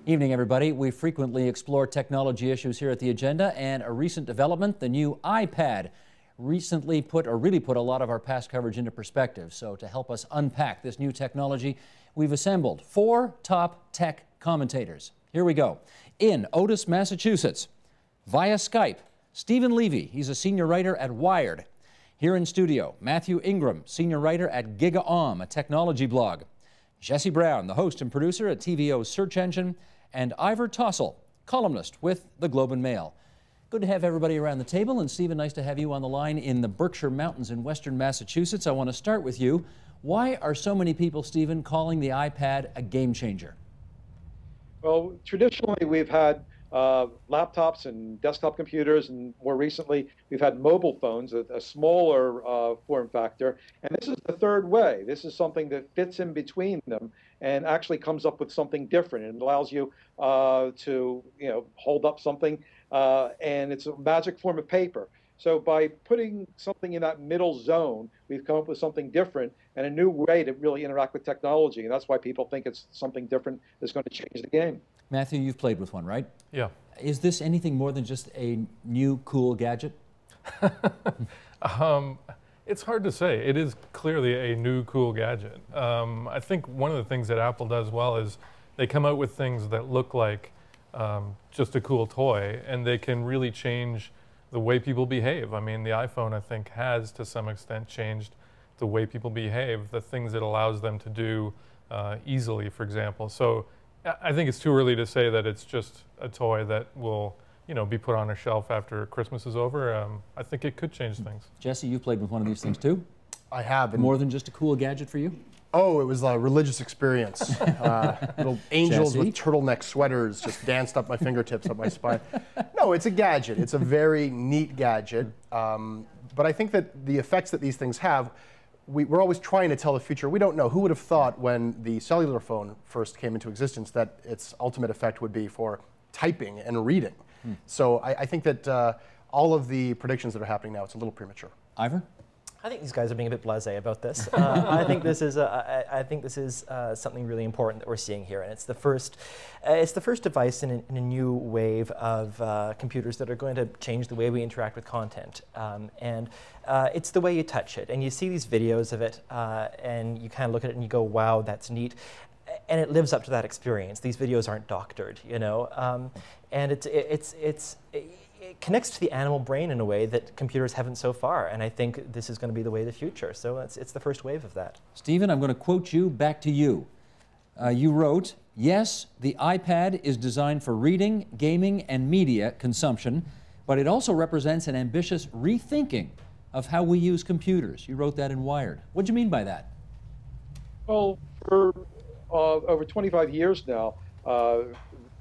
Evening, everybody. We frequently explore technology issues here at The Agenda, and a recent development, the new iPad, really put a lot of our past coverage into perspective. So to help us unpack this new technology, we've assembled 4 top tech commentators. Here we go. In Otis, Massachusetts, via Skype, Stephen Levy. He's a senior writer at Wired. Here in studio, Matthew Ingram, senior writer at GigaOM, a technology blog. Jesse Brown, the host and producer at TVO's search engine, and Ivor Tossell, columnist with the Globe and Mail. Good to have everybody around the table, and Stephen, nice to have you on the line in the Berkshire Mountains in western Massachusetts. I want to start with you. Why are so many people, Stephen, calling the iPad a game changer? Well, traditionally we've had laptops and desktop computers, and more recently we've had mobile phones, a smaller form factor, and this is the third way. This is something that fits in between them and actually comes up with something different, and allows you to hold up something, and it's a magic form of paper. So by putting something in that middle zone, we've come up with something different and a new way to really interact with technology, and that's why people think it's something different that's going to change the game. Matthew, you've played with one, right? Yeah. Is this anything more than just a new cool gadget? It's hard to say. It is clearly a new cool gadget. I think one of the things that Apple does well is they come out with things that look like just a cool toy, and they can really change the way people behave. I mean, the iPhone, I think, has to some extent changed the way people behave, the things it allows them to do easily, for example. So I think it's too early to say that it's just a toy that will, be put on a shelf after Christmas is over. I think it could change things. Jesse, you've played with one of these things too? I have. More than just a cool gadget for you? Oh, it was a religious experience. Little angels Jesse? with turtleneck sweaters just danced up my fingertips, up my spine. No, it's a gadget. It's a very neat gadget. But I think that the effects that these things have, we're always trying to tell the future. We don't know. Who would have thought when the cellular phone first came into existence that its ultimate effect would be for typing and reading? So I think that all of the predictions that are happening now, it's a little premature. Ivor? I think these guys are being a bit blasé about this. I think this is something really important that we're seeing here, and it's the first device in a new wave of computers that are going to change the way we interact with content. And it's the way you touch it, and you see these videos of it, and you kind of look at it and you go, "Wow, that's neat." And it lives up to that experience. These videos aren't doctored, and it connects to the animal brain in a way that computers haven't so far, and I think this is going to be the way of the future. So it's the first wave of that. Stephen, I'm going to quote you back to you. You wrote, "Yes, the iPad is designed for reading, gaming, and media consumption, but it also represents an ambitious rethinking of how we use computers." You wrote that in Wired. What do you mean by that? Well, for over 25 years now,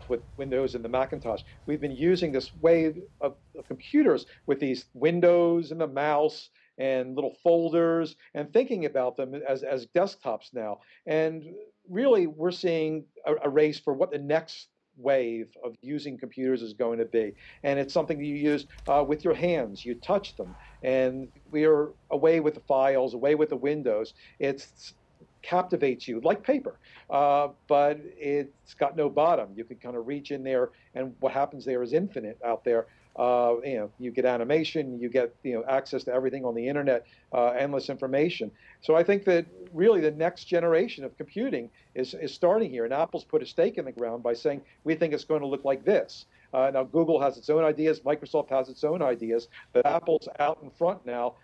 with Windows and the Macintosh, we've been using this wave of computers with these windows and the mouse and little folders, and thinking about them as desktops now. And really, we're seeing a race for what the next wave of using computers is going to be. And it's something that you use with your hands. You touch them. And we are away with the files, away with the windows. It's captivates you like paper, but it's got no bottom. You can kind of reach in there, and what happens there is infinite out there. You get animation, you get access to everything on the internet, endless information. So I think that really the next generation of computing is starting here, and Apple's put a stake in the ground by saying we think it's going to look like this. Now Google has its own ideas, Microsoft has its own ideas, but Apple's out in front now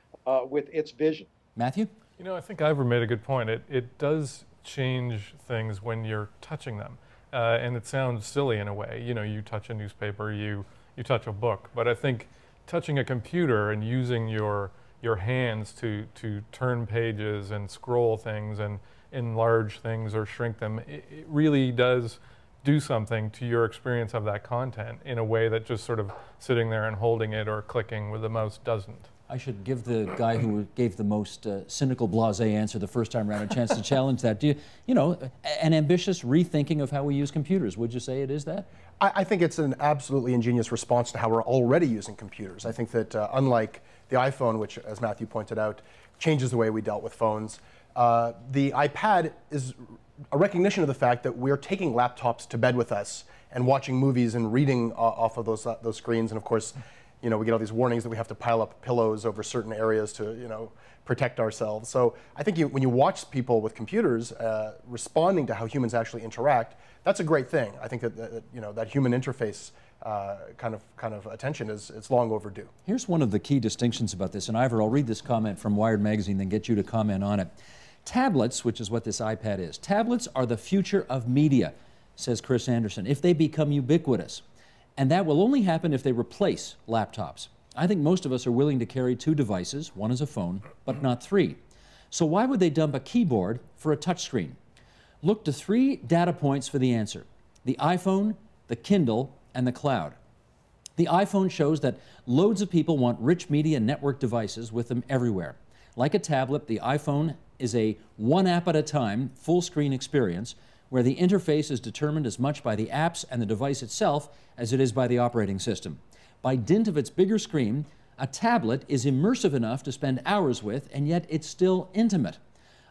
with its vision. Matthew? I think Ivor made a good point. It does change things when you're touching them. And it sounds silly in a way. You touch a newspaper, you touch a book. But I think touching a computer and using your hands to turn pages and scroll things and enlarge things or shrink them, it really does do something to your experience of that content in a way that just sort of sitting there and holding it or clicking with the mouse doesn't. I should give the guy who gave the most cynical, blasé answer the first time around a chance to challenge that. An ambitious rethinking of how we use computers. Would you say it is that? I think it's an absolutely ingenious response to how we're already using computers. I think that unlike the iPhone, which, as Matthew pointed out, changes the way we dealt with phones, The iPad is a recognition of the fact that we're taking laptops to bed with us and watching movies and reading off of those screens. And of course, we get all these warnings that we have to pile up pillows over certain areas to, protect ourselves. So I think when you watch people with computers responding to how humans actually interact, that's a great thing. I think that that human interface kind of attention it's long overdue. Here's one of the key distinctions about this, and Ivor, I'll read this comment from Wired Magazine, then get you to comment on it. Tablets, which is what this iPad is, tablets are the future of media, says Chris Anderson, if they become ubiquitous. And that will only happen if they replace laptops. I think most of us are willing to carry 2 devices, one is a phone, but not 3. So why would they dump a keyboard for a touchscreen? Look to 3 data points for the answer: the iPhone, the Kindle, and the cloud. The iPhone shows that loads of people want rich media network devices with them everywhere. Like a tablet, the iPhone is a one app at a time, full screen experience, where the interface is determined as much by the apps and the device itself as it is by the operating system. By dint of its bigger screen, a tablet is immersive enough to spend hours with, and yet it's still intimate.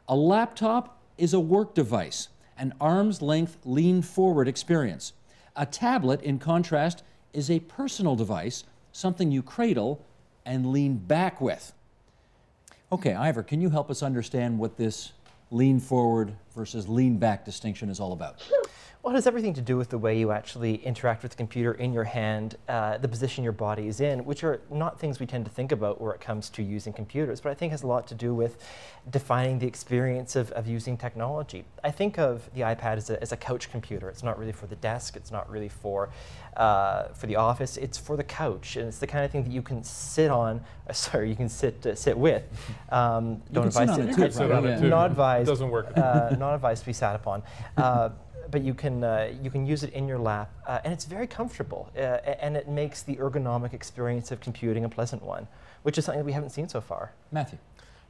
A laptop is a work device, an arm's length lean forward experience. A tablet, in contrast, is a personal device, something you cradle and lean back with. Okay, Ivor, can you help us understand what this lean forward versus lean back distinction is all about? Well, it has everything to do with the way you actually interact with the computer in your hand, the position your body is in, which are not things we tend to think about where it comes to using computers, but I think has a lot to do with defining the experience of using technology. I think of the iPad as a couch computer. It's not really for the desk, it's not really for the office, it's for the couch, and it's the kind of thing that you can sit on, you can sit with. Don't advise it. Not advised. It doesn't work. Not advised to be sat upon. But you can use it in your lap, and it's very comfortable, and it makes the ergonomic experience of computing a pleasant one, which is something that we haven't seen so far. Matthew.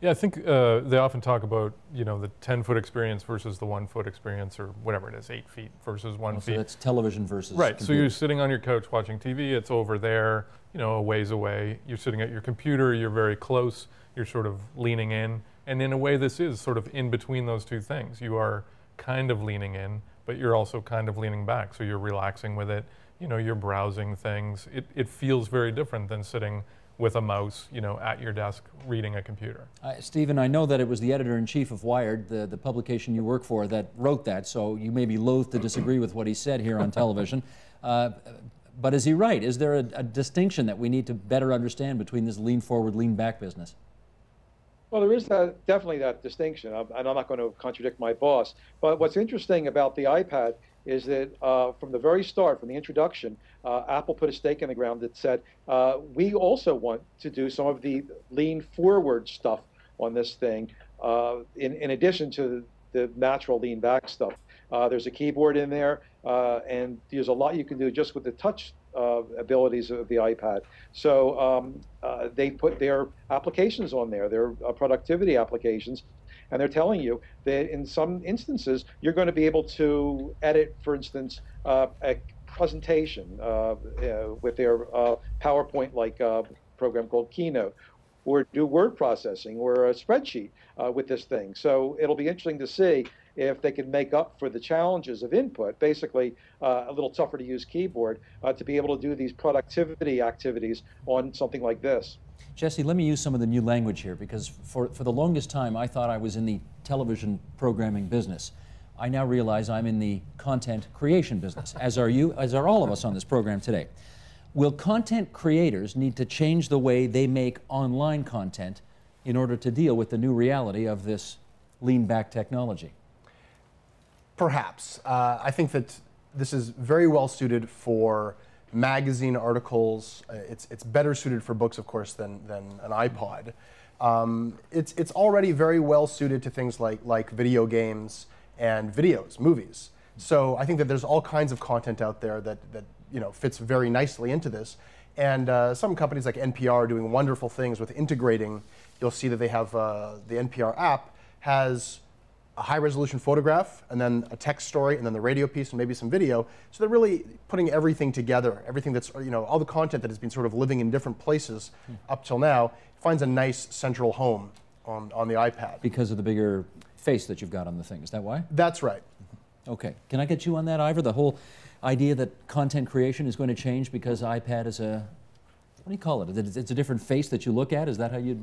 Yeah, I think they often talk about the 10-foot experience versus the 1-foot experience, or whatever it is, 8 feet versus 1 feet. So that's television versus right. computer. So you're sitting on your couch watching TV. It's over there, a ways away. You're sitting at your computer. You're very close. You're sort of leaning in, and in a way, this is sort of in between those two things. You are kind of leaning in, but you're also kind of leaning back, so you're relaxing with it. You're browsing things. It feels very different than sitting with a mouse, at your desk reading a computer. Stephen, I know that it was the editor-in-chief of Wired, the publication you work for, that wrote that, so you may be loath to disagree with what he said here on television. But is he right? Is there a distinction that we need to better understand between this lean forward, lean back business? Well, there is definitely that distinction, and I'm not going to contradict my boss. But what's interesting about the iPad is that from the very start, from the introduction, Apple put a stake in the ground that said, we also want to do some of the lean forward stuff on this thing, in addition to the natural lean back stuff. There's a keyboard in there, and there's a lot you can do just with the touch abilities of the iPad. So they put their applications on there, their productivity applications, and they're telling you that in some instances you're going to be able to edit, for instance, a presentation with their PowerPoint-like program called Keynote, or do word processing or a spreadsheet with this thing. So it'll be interesting to see if they can make up for the challenges of input, basically a little tougher to use keyboard, to be able to do these productivity activities on something like this. Jesse, let me use some of the new language here, because for the longest time I thought I was in the television programming business. I now realize I'm in the content creation business, as are you, as are all of us on this program today. Will content creators need to change the way they make online content in order to deal with the new reality of this lean back technology? Perhaps. I think that this is very well suited for magazine articles. It's better suited for books, of course, than an iPod. It's already very well suited to things like video games and videos, movies. So I think that there's all kinds of content out there that fits very nicely into this. And some companies like NPR are doing wonderful things with integrating. You'll see that they have the NPR app has a high-resolution photograph, and then a text story, and then the radio piece, and maybe some video. So they're really putting everything together, everything that's, all the content that has been sort of living in different places up till now, finds a nice central home on the iPad. Because of the bigger face that you've got on the thing. Is that why? That's right. Okay. Can I get you on that, Ivor? The whole idea that content creation is going to change because iPad is a, what do you call it? It's a different face that you look at? Is that how you'd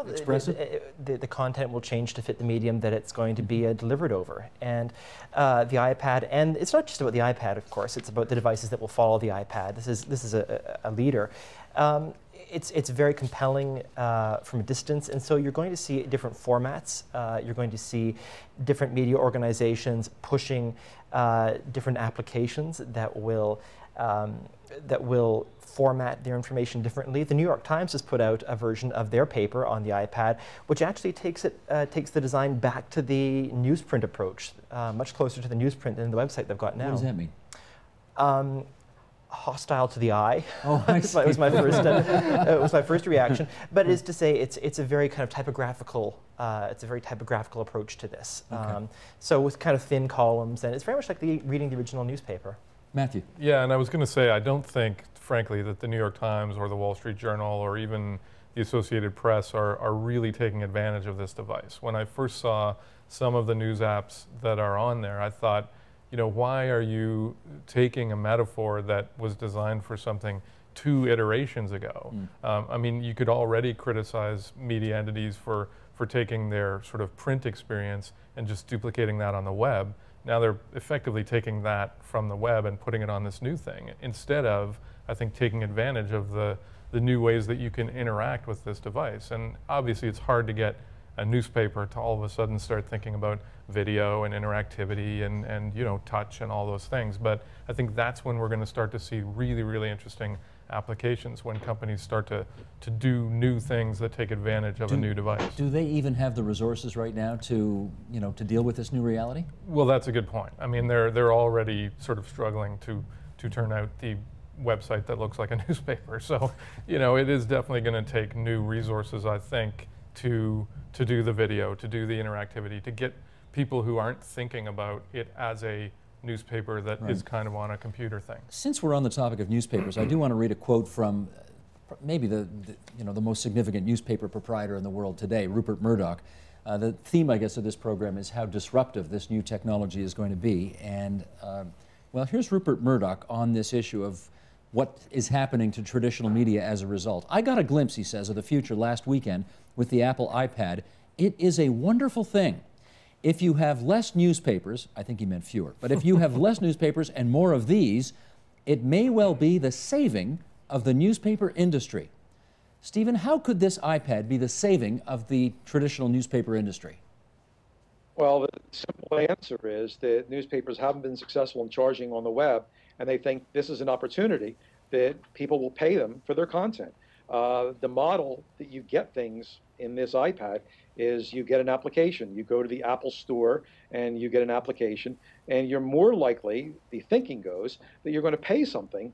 express it? The content will change to fit the medium that it's going to be delivered over. And the iPad, and it's not just about the iPad, of course, it's about the devices that will follow the iPad. This is a leader. It's very compelling from a distance, and so you're going to see different formats. You're going to see different media organizations pushing different applications that will format their information differently. The New York Times has put out a version of their paper on the iPad, which actually takes the design back to the newsprint approach, much closer to the newsprint than the website they've got now. What does that mean? Hostile to the eye. Oh, I see. It was my first reaction. But it is to say it's a very kind of typographical. It's a very typographical approach to this. Okay. So with kind of thin columns, and it's very much like reading the original newspaper. Matthew. Yeah, and I was going to say, I don't think, frankly, that the New York Times or the Wall Street Journal or even the Associated Press are really taking advantage of this device. When I first saw some of the news apps that are on there, I thought, you know, why are you taking a metaphor that was designed for something 2 iterations ago? I mean, you could already criticize media entities for taking their sort of print experience and just duplicating that on the web. Now they're effectively taking that from the web and putting it on this new thing, instead of, I think, taking advantage of the new ways that you can interact with this device. And obviously it's hard to get a newspaper to all of a sudden start thinking about video and interactivity and you know, touch and all those things. But I think that's when we're going to start to see really, really interesting applications, when companies start to do new things that take advantage of a new device. Do they even have the resources right now to, you know, to deal with this new reality? Well, that's a good point. I mean, they're already sort of struggling to turn out the website that looks like a newspaper. So, you know, it is definitely going to take new resources, I think, to do the video, to do the interactivity, to get people who aren't thinking about it as a newspaper that is kind of on a computer thing. Since we're on the topic of newspapers, I do want to read a quote from maybe the most significant newspaper proprietor in the world today, Rupert Murdoch. The theme, I guess, of this program is how disruptive this new technology is going to be. And well, here's Rupert Murdoch on this issue of what is happening to traditional media as a result. I got a glimpse, he says, of the future last weekend with the Apple iPad. It is a wonderful thing. If you have less newspapers, I think he meant fewer, but if you have less newspapers and more of these, it may well be the saving of the newspaper industry. Stephen, how could this iPad be the saving of the traditional newspaper industry? Well, the simple answer is that newspapers haven't been successful in charging on the web, and they think this is an opportunity that people will pay them for their content. The model that you get things in this iPad is you get an application. You go to the Apple Store and you get an application, and you're more likely, the thinking goes, that you're going to pay something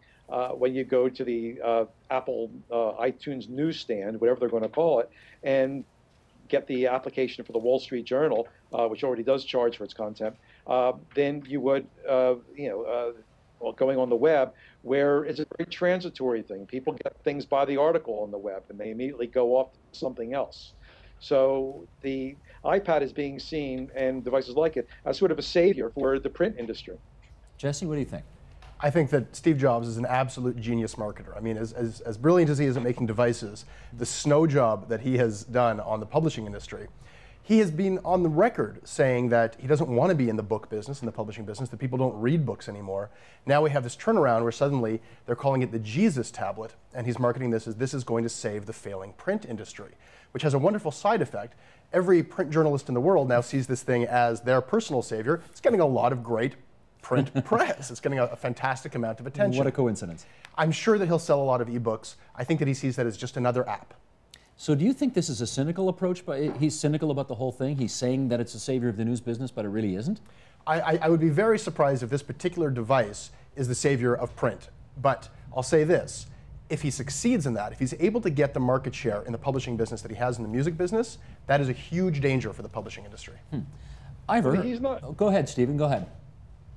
when you go to the Apple iTunes newsstand, whatever they're going to call it, and get the application for the Wall Street Journal, which already does charge for its content, then you would, well, going on the web, where it's a very transitory thing. People get things by the article on the web, and they immediately go off to something else. So the iPad is being seen, and devices like it, as sort of a savior for the print industry. Jesse, what do you think? I think that Steve Jobs is an absolute genius marketer. I mean, as brilliant as he is at making devices, the snow job that he has done on the publishing industry, he has been on the record saying that he doesn't want to be in the book business, in the publishing business, that people don't read books anymore. Now we have this turnaround where suddenly they're calling it the Jesus tablet, and he's marketing this as this is going to save the failing print industry, which has a wonderful side effect. Every print journalist in the world now sees this thing as their personal savior. It's getting a lot of great print press. It's getting a fantastic amount of attention. What a coincidence. I'm sure that he'll sell a lot of ebooks. I think that he sees that as just another app. So do you think this is a cynical approach? But he's cynical about the whole thing? He's saying that it's a savior of the news business, but it really isn't? I would be very surprised if this particular device is the savior of print. But I'll say this. If he succeeds in that, if he's able to get the market share in the publishing business that he has in the music business, that is a huge danger for the publishing industry. Ivor, He's not. Go ahead, Stephen, go ahead.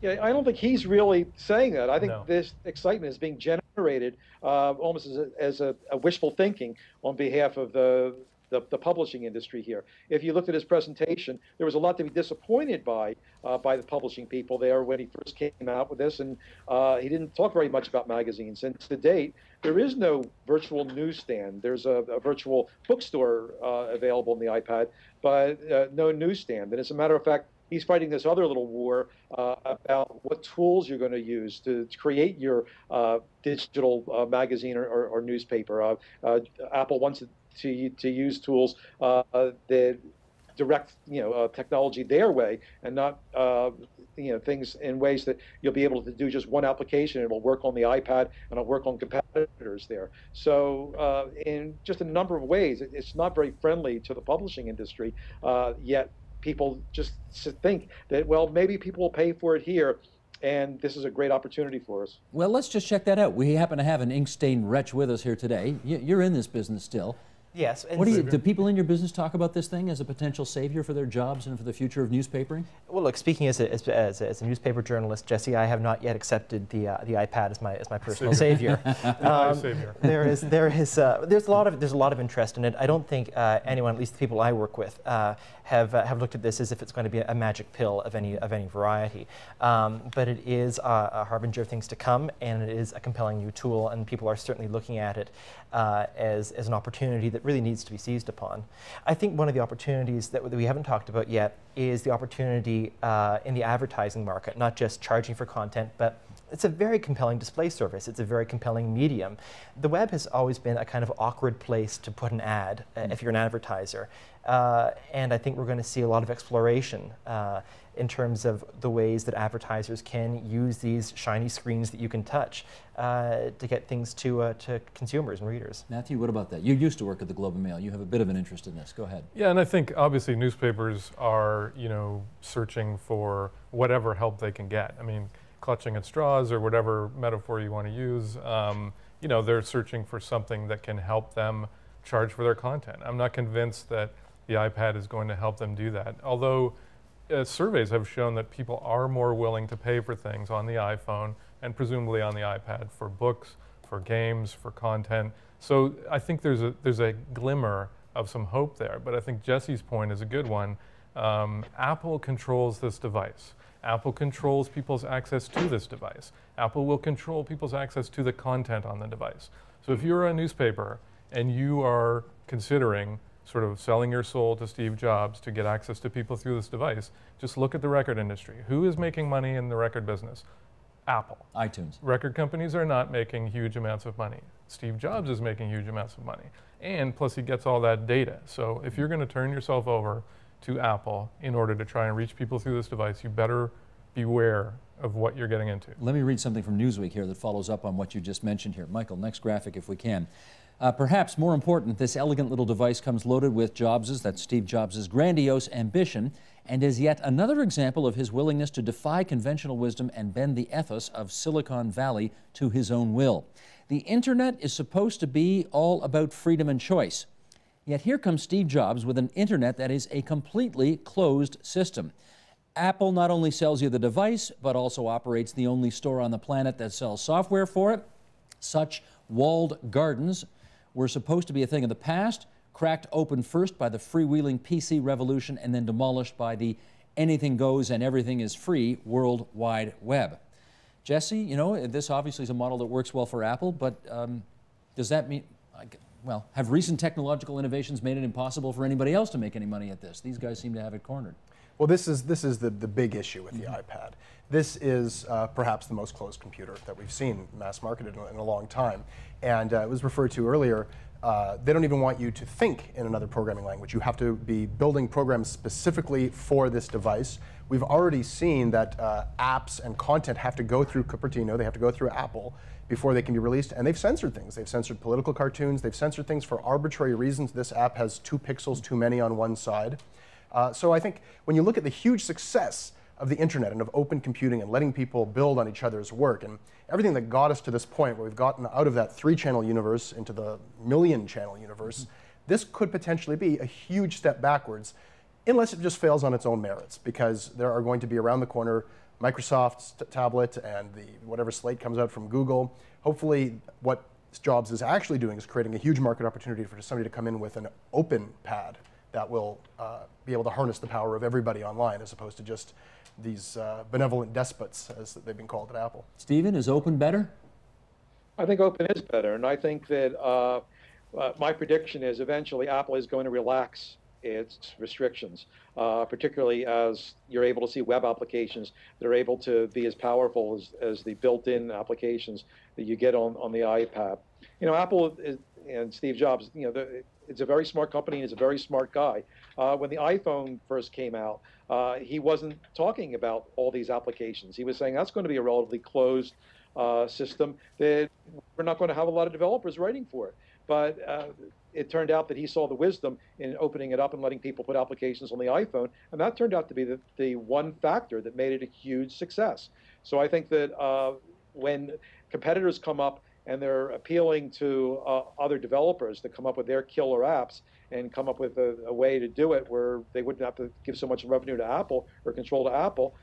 Yeah, I don't think he's really saying that. I think No. this excitement is being generated almost as a wishful thinking on behalf of the the publishing industry here. If you looked at his presentation, there was a lot to be disappointed by the publishing people there when he first came out with this, and he didn't talk very much about magazines. And to date, there is no virtual newsstand. There's a virtual bookstore available in the iPad, but no newsstand. And as a matter of fact, he's fighting this other little war about what tools you're going to use to create your digital magazine or newspaper. Apple wants to use tools that direct technology their way, and not things in ways that you'll be able to do just one application. It'll work on the iPad and it'll work on competitors there. So in just a number of ways, it's not very friendly to the publishing industry, yet people just think that, well, maybe people will pay for it here, and this is a great opportunity for us. Well, let's just check that out. We happen to have an ink-stained wretch with us here today. You're in this business still. Yes. And what do people in your business talk about this thing as a potential savior for their jobs and for the future of newspapering? Well, look, speaking as a newspaper journalist, Jesse, I have not yet accepted the iPad as my personal savior. There's a lot of interest in it. I don't think anyone, at least the people I work with, have looked at this as if it's going to be a magic pill of any variety. But it is a harbinger of things to come, and it is a compelling new tool, and people are certainly looking at it as an opportunity that really needs to be seized upon. I think one of the opportunities that we haven't talked about yet is the opportunity in the advertising market, not just charging for content, but it's a very compelling display service. It's a very compelling medium. The web has always been a kind of awkward place to put an ad if you're an advertiser. And I think we're going to see a lot of exploration in terms of the ways that advertisers can use these shiny screens that you can touch to get things to consumers and readers. Matthew, what about that? You used to work at the Globe and Mail. You have a bit of an interest in this. Go ahead. Yeah, and I think obviously newspapers are, searching for whatever help they can get. I mean, clutching at straws or whatever metaphor you want to use, they're searching for something that can help them charge for their content. I'm not convinced that the iPad is going to help them do that, although surveys have shown that people are more willing to pay for things on the iPhone and presumably on the iPad for books, for games, for content. So I think there's a glimmer of some hope there, but I think Jesse's point is a good one. Apple controls this device. Apple controls people's access to this device. Apple will control people's access to the content on the device. So if you're a newspaper and you are considering sort of selling your soul to Steve Jobs to get access to people through this device, just look at the record industry. Who is making money in the record business? Apple. iTunes. Record companies are not making huge amounts of money. Steve Jobs is making huge amounts of money. And plus he gets all that data. So if you're going to turn yourself over to Apple in order to try and reach people through this device, you better beware of what you're getting into. Let me read something from Newsweek here that follows up on what you just mentioned here. Michael, next graphic if we can. Perhaps more important, this elegant little device comes loaded with that's Steve Jobs' grandiose ambition, and is yet another example of his willingness to defy conventional wisdom and bend the ethos of Silicon Valley to his own will. The internet is supposed to be all about freedom and choice. Yet here comes Steve Jobs with an internet that is a completely closed system. Apple not only sells you the device, but also operates the only store on the planet that sells software for it. Such walled gardens were supposed to be a thing of the past, cracked open first by the freewheeling PC revolution and then demolished by the anything goes and everything is free World Wide Web. Jesse, this obviously is a model that works well for Apple, but does that mean, well, have recent technological innovations made it impossible for anybody else to make any money at this? These guys seem to have it cornered. Well, this is the big issue with the iPad. This is perhaps the most closed computer that we've seen mass marketed in a long time. And it was referred to earlier, they don't even want you to think in another programming language. You have to be building programs specifically for this device. We've already seen that apps and content have to go through Cupertino, they have to go through Apple before they can be released, and they've censored things. They've censored political cartoons, they've censored things for arbitrary reasons. This app has 2 pixels too many on one side. So I think when you look at the huge success of the internet and of open computing and letting people build on each other's work and everything that got us to this point where we've gotten out of that 3-channel universe into the million-channel universe, this could potentially be a huge step backwards unless it just fails on its own merits, because there are going to be around the corner Microsoft's tablet and whatever slate comes out from Google. Hopefully what Jobs is actually doing is creating a huge market opportunity for somebody to come in with an open pad that will be able to harness the power of everybody online, as opposed to just these benevolent despots, as they've been called at Apple. Stephen, is open better? I think open is better, and I think that my prediction is eventually Apple is going to relax its restrictions, particularly as you're able to see web applications that are able to be as powerful as the built-in applications that you get on the iPad. You know, Apple and Steve Jobs, you know, it's a very smart company and he's a very smart guy. When the iPhone first came out, he wasn't talking about all these applications. He was saying that's going to be a relatively closed system that we're not going to have a lot of developers writing for it. But it turned out that he saw the wisdom in opening it up and letting people put applications on the iPhone, and that turned out to be the one factor that made it a huge success. So I think that when competitors come up and they're appealing to other developers to come up with their killer apps and come up with a way to do it where they wouldn't have to give so much revenue to Apple or control to Apple,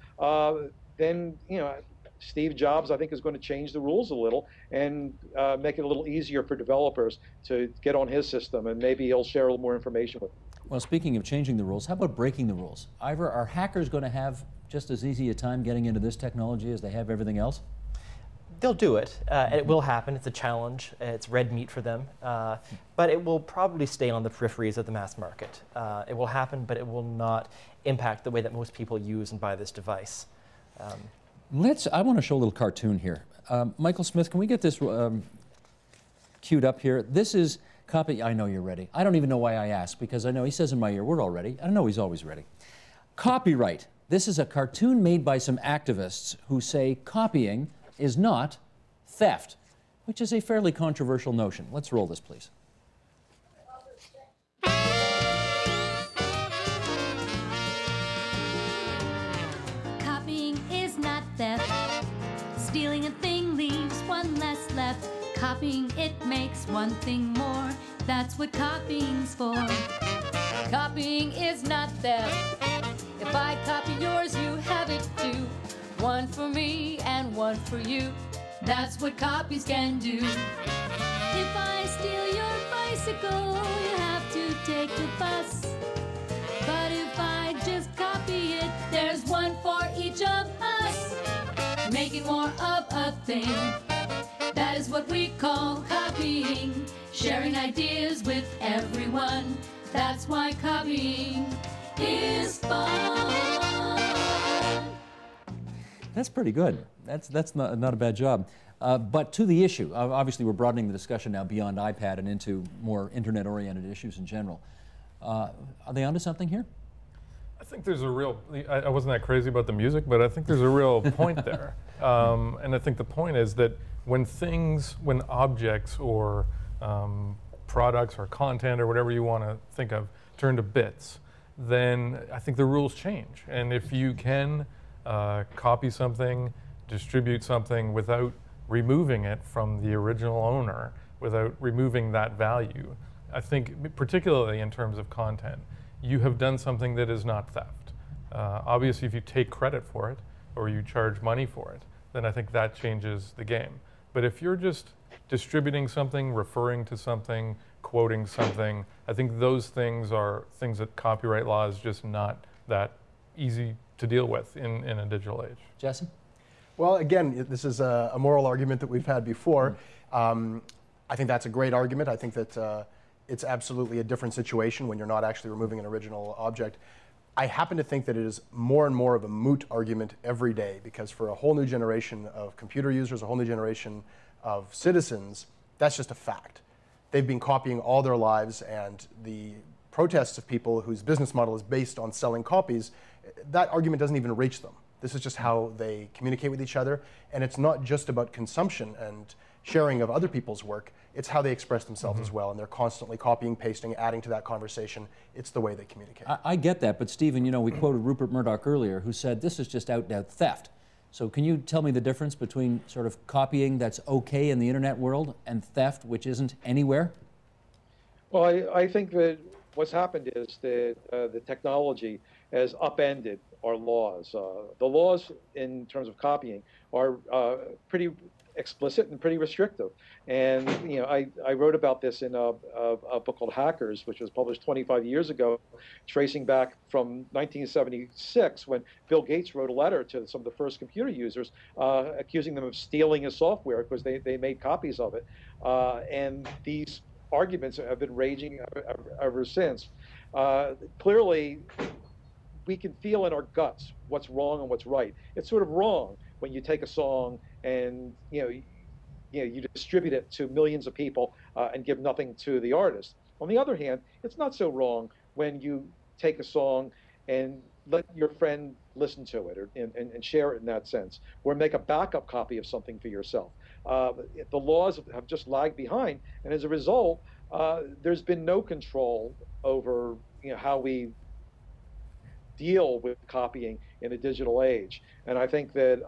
then, you know, Steve Jobs, I think, is going to change the rules a little and make it a little easier for developers to get on his system, and maybe he'll share a little more information with them. Well, speaking of changing the rules, how about breaking the rules? Ivor, are hackers going to have just as easy a time getting into this technology as they have everything else? They'll do it. It will happen. It's a challenge. It's red meat for them. But it will probably stay on the peripheries of the mass market. It will happen, but it will not impact the way that most people use and buy this device. I want to show a little cartoon here. Michael Smith, can we get this queued up here? This is copy. I know you're ready. I don't even know why I asked, because I know he says in my ear, we're all ready. I know he's always ready. Copyright. This is a cartoon made by some activists who say copying is not theft, which is a fairly controversial notion. Let's roll this, please. Copying is not theft. Stealing a thing leaves one less left. Copying, it makes one thing more. That's what copying's for. Copying is not theft. If I copy yours, you have it too. One for me and one for you. That's what copies can do. If I steal your bicycle, you have to take the bus. But if I just copy it, there's one for each of us. Making more of a thing, that is what we call copying. Sharing ideas with everyone, that's why copying is fun. That's pretty good. That's not a bad job. But to the issue, obviously we're broadening the discussion now beyond iPad and into more internet-oriented issues in general. Are they onto something here? I think there's a real, I wasn't that crazy about the music, but I think there's a real point there. And I think the point is that when objects or products or content or whatever you want to think of turn to bits, then I think the rules change. And if you can copy something, distribute something without removing it from the original owner, without removing that value, I think particularly in terms of content, you have done something that is not theft. Obviously, if you take credit for it or you charge money for it, then I think that changes the game. But if you're just distributing something, referring to something, quoting something, I think those things are things that copyright law is just not that easy to deal with in a digital age. Jesse? Well, again, this is a moral argument that we've had before. I think that's a great argument. I think that it's absolutely a different situation when you're not actually removing an original object. I happen to think that it is more and more of a moot argument every day, because for a whole new generation of computer users, a whole new generation of citizens, that's just a fact. They've been copying all their lives, and the protests of people whose business model is based on selling copies, that argument doesn't even reach them. This is just how they communicate with each other, and it's not just about consumption and sharing of other people's work, it's how they express themselves as well, and they're constantly copying, pasting, adding to that conversation. It's the way they communicate. I get that, but Stephen, you know, we quoted Rupert Murdoch earlier, who said this is just out-and-out theft. So can you tell me the difference between sort of copying that's okay in the internet world and theft which isn't anywhere? Well, I think that what's happened is that the technology has upended our laws. The laws in terms of copying are pretty explicit and pretty restrictive. And I wrote about this in a book called Hackers, which was published 25 years ago, tracing back from 1976 when Bill Gates wrote a letter to some of the first computer users accusing them of stealing his software because they made copies of it. And these arguments have been raging ever since. Clearly, we can feel in our guts what's wrong and what's right. It's sort of wrong when you take a song and you distribute it to millions of people and give nothing to the artist. On the other hand, it's not so wrong when you take a song and let your friend listen to it and share it in that sense, or make a backup copy of something for yourself. The laws have just lagged behind, and as a result, there's been no control over how we deal with copying in a digital age. And I think that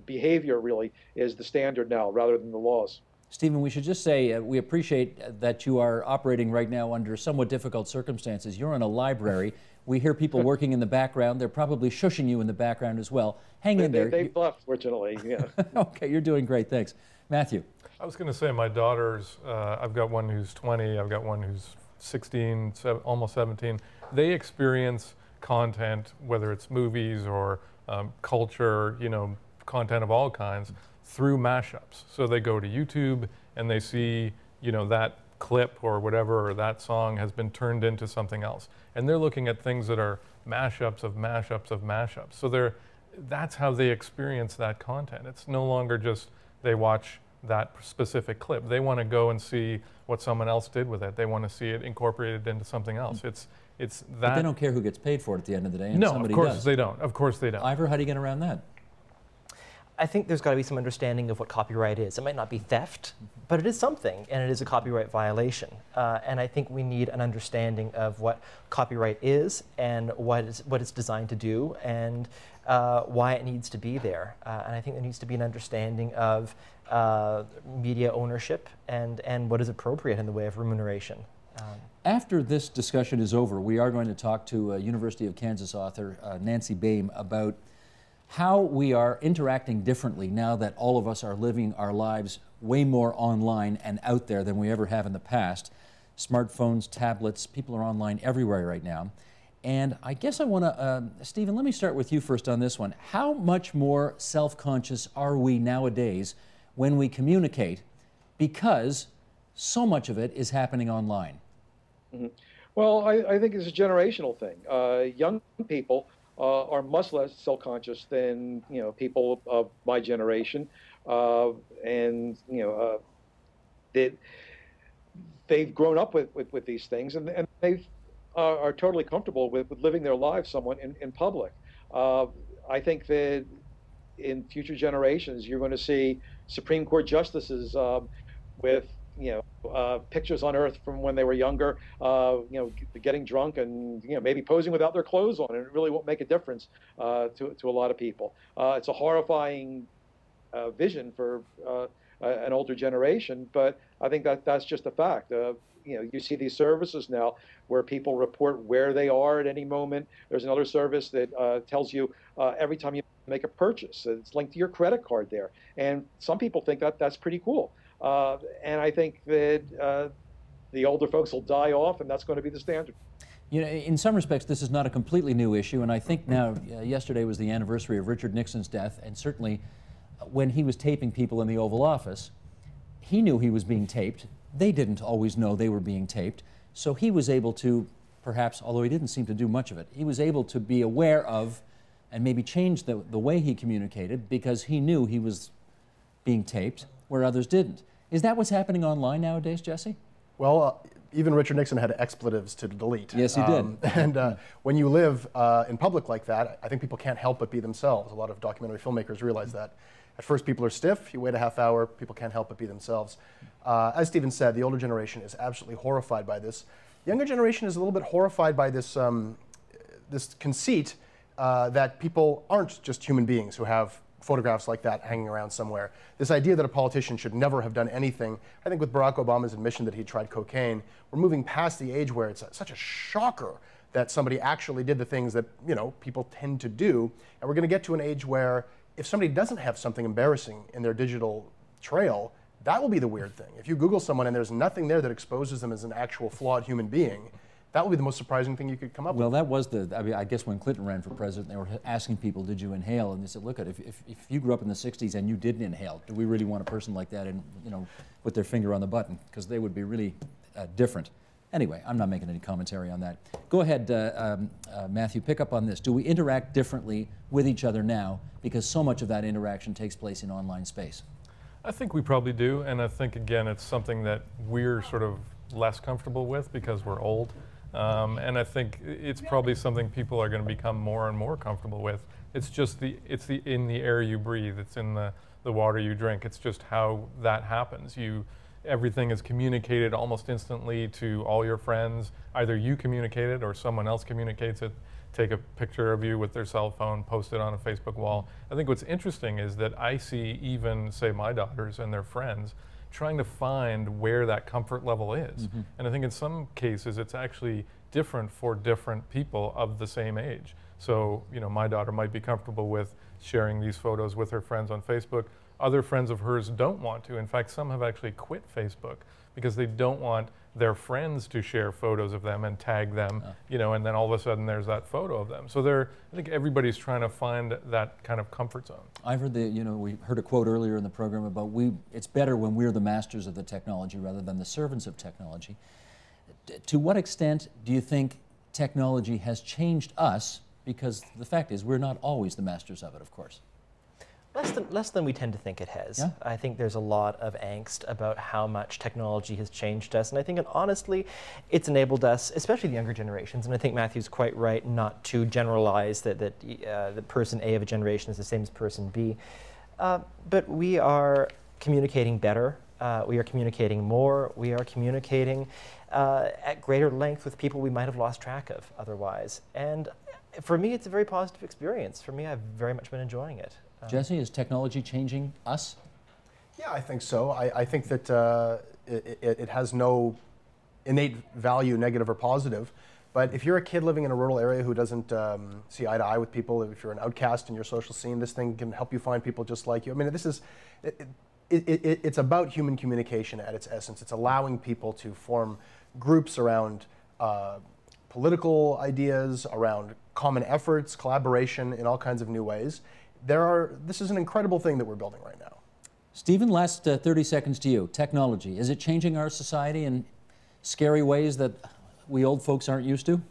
behavior really is the standard now rather than the laws. Stephen, we should just say we appreciate that you are operating right now under somewhat difficult circumstances. You're in a library. We hear people working in the background. They're probably shushing you in the background as well. Hang in there. They've left, fortunately. Yeah. Okay, you're doing great. Thanks. Matthew. I was going to say my daughters, I've got one who's 20, I've got one who's 16, almost 17. They experience content, whether it's movies or culture, content of all kinds, through mashups. So they go to YouTube and they see, that clip or whatever, or that song has been turned into something else. And they're looking at things that are mashups of mashups of mashups. So that's how they experience that content. It's no longer just they watch that specific clip. They want to go and see what someone else did with it. They want to see it incorporated into something else. It's that. But they don't care who gets paid for it at the end of the day. And no, somebody of course does. they don't. Of course they don't. Ivor, how do you get around that? I think there's got to be some understanding of what copyright is. It might not be theft, but it is something, and it is a copyright violation. And I think we need an understanding of what copyright is and what it's designed to do and why it needs to be there. And I think there needs to be an understanding of media ownership and what is appropriate in the way of remuneration. After this discussion is over, we are going to talk to University of Kansas author Nancy Baim about how we are interacting differently now that all of us are living our lives way more online and out there than we ever have in the past. Smartphones, tablets, people are online everywhere right now. And I guess I want to, Stephen, let me start with you first on this one. How much more self-conscious are we nowadays when we communicate, because so much of it is happening online? Mm-hmm. Well, I think it's a generational thing. Young people are much less self-conscious than people of my generation, and they've grown up with these things, and they are totally comfortable with living their lives somewhat in public. I think that in future generations, you're going to see Supreme Court justices with pictures on Earth from when they were younger, getting drunk and maybe posing without their clothes on, and it really won't make a difference to a lot of people. It's a horrifying vision for an older generation, but I think that's just a fact. You see these services now where people report where they are at any moment. There's another service that tells you every time you make a purchase. It's linked to your credit card there, and some people think that's pretty cool. And I think that the older folks will die off, and that's going to be the standard. In some respects, this is not a completely new issue, and I think now, yesterday was the anniversary of Richard Nixon's death, and certainly when he was taping people in the Oval Office, he knew he was being taped. They didn't always know they were being taped, so he was able to, perhaps, although he didn't seem to do much of it, he was able to be aware of and maybe change the way he communicated because he knew he was being taped where others didn't. Is that what's happening online nowadays, Jesse? Well, even Richard Nixon had expletives to delete. Yes, he did. And when you live in public like that, I think people can't help but be themselves. A lot of documentary filmmakers realize that. At first, people are stiff. You wait a half hour, people can't help but be themselves. As Stephen said, the older generation is absolutely horrified by this. The younger generation is a little bit horrified by this, this conceit that people aren't just human beings who have photographs like that hanging around somewhere. This idea that a politician should never have done anything. I think with Barack Obama's admission that he tried cocaine, we're moving past the age where it's such a shocker that somebody actually did the things that people tend to do. And we're going to get to an age where if somebody doesn't have something embarrassing in their digital trail, that will be the weird thing. If you Google someone and there's nothing there that exposes them as an actual flawed human being, that will be the most surprising thing you could come up with. Well, that was I mean, I guess when Clinton ran for president, they were asking people, did you inhale? And they said, look, if you grew up in the 60s and you didn't inhale, do we really want a person like that and, you know, put their finger on the button? Because they would be really different. Anyway, I'm not making any commentary on that. Go ahead, Matthew, pick up on this. Do we interact differently with each other now because so much of that interaction takes place in online space? I think we probably do, and I think, again, it's something that we're sort of less comfortable with because we're old. And I think it's probably something people are going to become more and more comfortable with. It's just in the air you breathe. It's in the water you drink. It's just how that happens. Everything is communicated almost instantly to all your friends. Either you communicate it or someone else communicates it. Take a picture of you with their cell phone, post it on a Facebook wall. I think what's interesting is that I see even, say, my daughters and their friends trying to find where that comfort level is. Mm-hmm. And I think in some cases it's actually different for different people of the same age. So, you know, my daughter might be comfortable with sharing these photos with her friends on Facebook. Other friends of hers don't want to. In fact, some have actually quit Facebook because they don't want their friends to share photos of them and tag them, you know, and then all of a sudden there's that photo of them. So I think everybody's trying to find that kind of comfort zone. Ivor, you know, we heard a quote earlier in the program about it's better when we're the masters of the technology rather than the servants of technology. To what extent do you think technology has changed us? Because the fact is, we're not always the masters of it, of course. Less than we tend to think it has. Yeah? I think there's a lot of angst about how much technology has changed us, and I think, honestly, it's enabled us, especially the younger generations, and I think Matthew's quite right not to generalize that the person A of a generation is the same as person B. But we are communicating better, we are communicating more, we are communicating at greater length with people we might have lost track of otherwise. And for me, it's a very positive experience. For me, I've very much been enjoying it. Jesse, is technology changing us? Yeah, I think so. I think that it has no innate value, negative or positive. But if you're a kid living in a rural area who doesn't see eye to eye with people, if you're an outcast in your social scene, this thing can help you find people just like you. I mean, it's about human communication at its essence. It's allowing people to form groups around political ideas, around common efforts, collaboration in all kinds of new ways. This is an incredible thing that we're building right now. Stephen, last 30 seconds to you. Technology, is it changing our society in scary ways that we old folks aren't used to?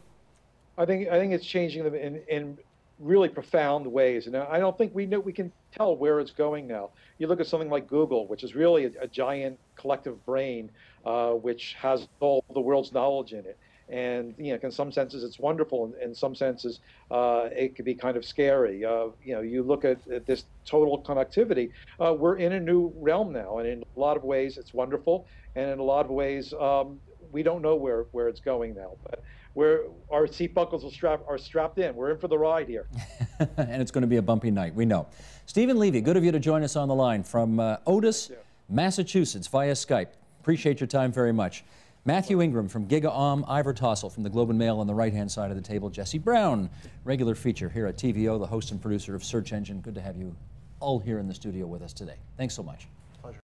I think it's changing them in really profound ways, and I don't think we can tell where it's going now. You look at something like Google, which is really a giant collective brain, which has all the world's knowledge in it. And you know, in some senses it's wonderful, in some senses it could be kind of scary. You know, you look at this total connectivity. We're in a new realm now, and in a lot of ways it's wonderful, and in a lot of ways we don't know where it's going now. But our seat buckles are strapped in. We're in for the ride here. And it's going to be a bumpy night, we know. Stephen Levy, good of you to join us on the line from Otis, Massachusetts, via Skype. Appreciate your time very much. Matthew Ingram from GigaOM, Ivor Tossell from the Globe and Mail on the right-hand side of the table, Jesse Brown, regular feature here at TVO, the host and producer of Search Engine. Good to have you all here in the studio with us today. Thanks so much.